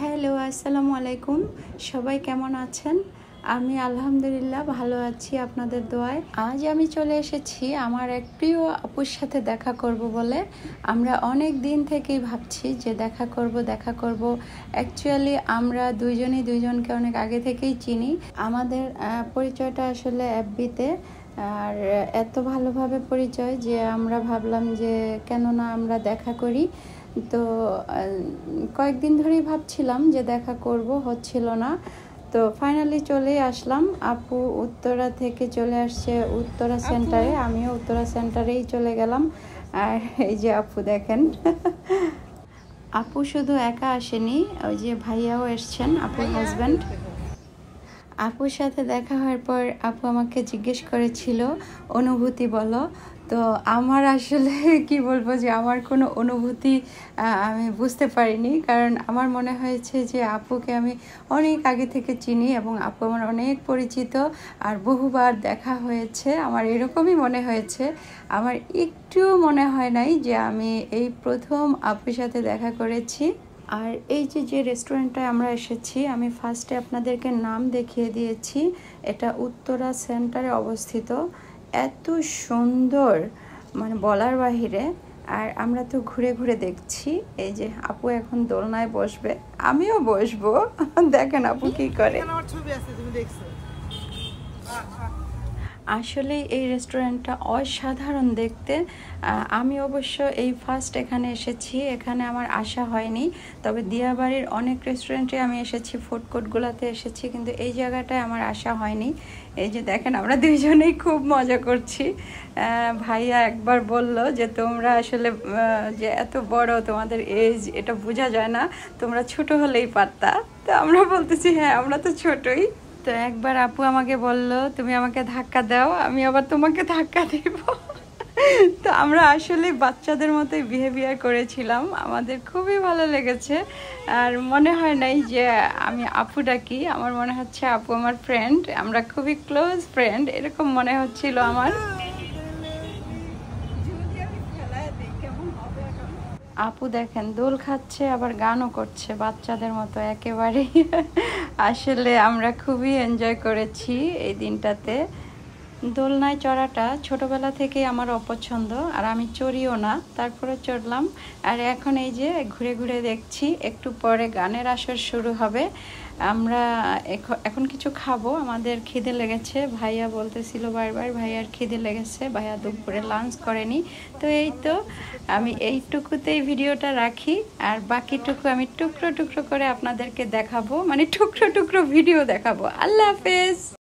Hello, আসসালামু আলাইকুম। সবাই কেমন আছেন? আমি আলহামদুলিল্লাহ ভালো আছি আপনাদের দোয়ায়। আজ আমি চলে এসেছি আমার এক প্রিয় আপুর সাথে দেখা করব বলে। আমরা অনেক দিন থেকেই ভাবছি যে দেখা করব। অ্যাকচুয়ালি আমরা দুইজনকে অনেক আগে থেকেই চিনি। আমাদের পরিচয়টা আসলে এফবিতে, আর এত ভালোভাবে পরিচয় যে আমরা ভাবলাম যে কেন না আমরা দেখা করি। তো কয়েকদিন ধরেই ভাবছিলাম যে দেখা করব, হচ্ছিল না। তো ফাইনালি চলে আসলাম। আপু উত্তরা থেকে চলে আসছে উত্তরা সেন্টারে, আমিও উত্তরা সেন্টারেই চলে গেলাম। আর এই যে আপু দেখেন, আপু শুধু একা আসেনি, ওই যে ভাইয়াও এসছেন, আপুর হাজব্যান্ড। আপুর সাথে দেখা হওয়ার পর আপু আমাকে জিজ্ঞেস করেছিল অনুভূতি বলো। তো আমার আসলে কি বলবো যে আমার কোনো অনুভূতি আমি বুঝতে পারিনি, কারণ আমার মনে হয়েছে যে আপুকে আমি অনেক আগে থেকে চিনি এবং আপু আমার অনেক পরিচিত আর বহুবার দেখা হয়েছে। আমার এরকমই মনে হয়েছে, আমার একটুও মনে হয় নাই যে আমি এই প্রথম আপুর সাথে দেখা করেছি। আর এই যে রেস্টুরেন্টটায় আমরা এসেছি, আমি ফার্স্টে আপনাদেরকে নাম দেখিয়ে দিয়েছি। এটা উত্তরা সেন্টারে অবস্থিত। এত সুন্দর, মানে বলার বাহিরে। আর আমরা তো ঘুরে ঘুরে দেখছি। এই যে আপু এখন দোলনায় বসবে, আমিও বসবো। দেখেন আপু কি করে। আসলে এই রেস্টুরেন্টটা অসাধারণ দেখতে। আমি অবশ্য এই ফার্স্ট এখানে এসেছি, এখানে আমার আসা হয়নি। তবে দিয়াবাড়ির অনেক রেস্টুরেন্টে আমি এসেছি, ফুড কোর্টগুলোতে এসেছি, কিন্তু এই জায়গাটায় আমার আসা হয়নি। এই যে দেখেন আমরা দুইজনেই খুব মজা করছি। ভাইয়া একবার বলল যে তোমরা আসলে যে এত বড়, তোমাদের এজ এটা বোঝা যায় না, তোমরা ছোট হলেই পারতা। তো আমরা বলতেছি হ্যাঁ আমরা তো ছোটই। তো একবার আপু আমাকে বলল তুমি আমাকে ধাক্কা দাও, আমি আবার তোমাকে ধাক্কা দেব। তো আমরা আসলে বাচ্চাদের মতোই বিহেভিয়ার করেছিলাম, আমাদের খুবই ভালো লেগেছে। আর মনে হয় নাই যে আমি আপু ডাকি, আমার মনে হচ্ছে আপু আমার ফ্রেন্ড, আমরা খুবই ক্লোজ ফ্রেন্ড এরকম মনে হচ্ছিল আমার। আপু দেখেন দোল খাচ্ছে আবার গানও করছে বাচ্চাদের মতো একেবারেই। আসলে আমরা খুবই এনজয় করেছি এই দিনটাতে। দোলনায় চড়াটা ছোটবেলা থেকেই আমার অপছন্দ, আর আমি চড়িও না, তারপরে চড়লাম। আর এখন এই যে ঘুরে ঘুরে দেখছি, একটু পরে গানের আসর শুরু হবে। আমরা এখন কিছু খাবো, আমাদের খিদে লেগেছে। ভাইয়া বলতেছিল বারবার ভাইয়ার খিদে লেগেছে, ভাইয়া দুপুরে লাঞ্চ করেনি। তো এই তো আমি এইটুকুতেই ভিডিওটা রাখি, আর বাকিটুকু আমি টুকরো টুকরো করে আপনাদেরকে দেখাবো, মানে টুকরো টুকরো ভিডিও দেখাবো। আল্লাহ হাফেজ।